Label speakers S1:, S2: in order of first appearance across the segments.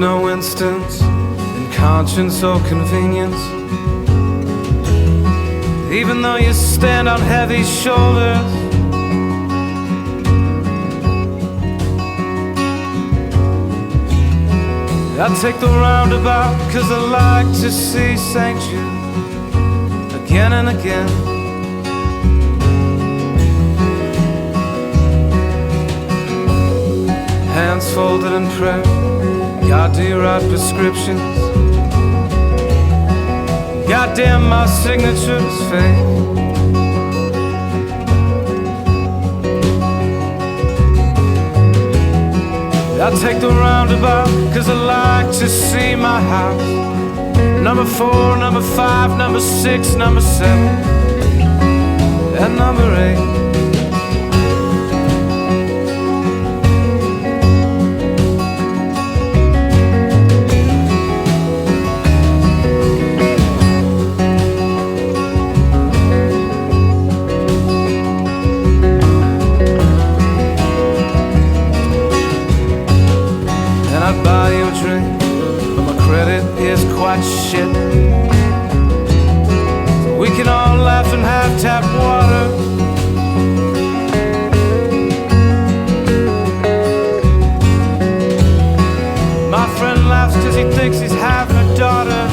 S1: no instance in conscience or convenience. Even though you stand on heavy shoulders, I take the roundabout 'cause I like to see St. Jude again and again. Hands folded in prayer, God, do you write prescriptions? Goddamn, my signature's fake. I take the roundabout 'cause I like to see my house. Number 4, number 5, number 6, number 7, and number 8. Buy you a drink, but my credit is quite shit. So we can all laugh and have tap water. My friend laughs 'cause he thinks he's having a daughter.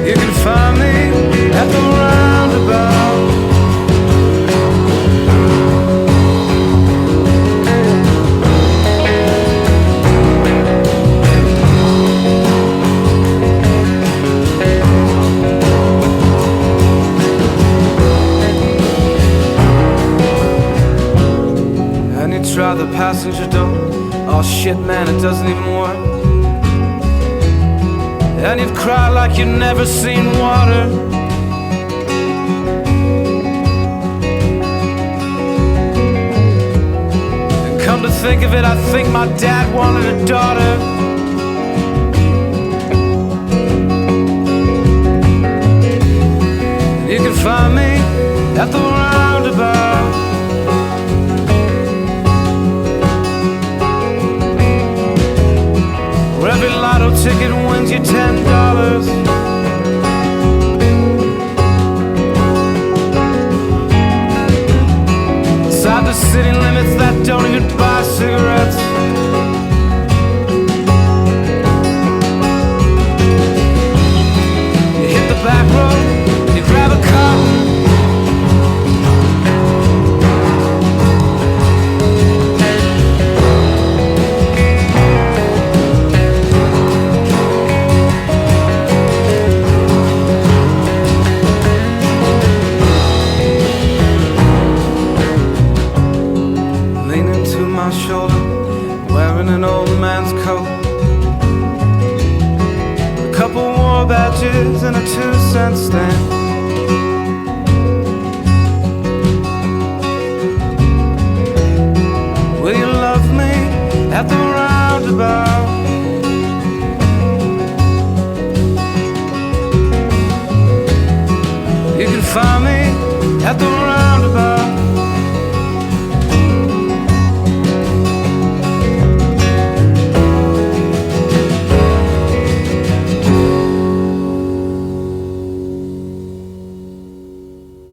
S1: You can find me at the roundabout. Try the passenger door. Oh shit, man, it doesn't even work. And you'd cry like you'd never seen water. And come to think of it, I think my dad wanted a daughter. And you can find me at the roundabout. Every lotto ticket wins you $10. Inside the city limits that don't even buy cigarettes. You hit the back road, you grab a car. Shoulder, wearing an old man's coat, a couple war badges and a 2-cent stamp. Will you love me at the roundabout? You can find me at the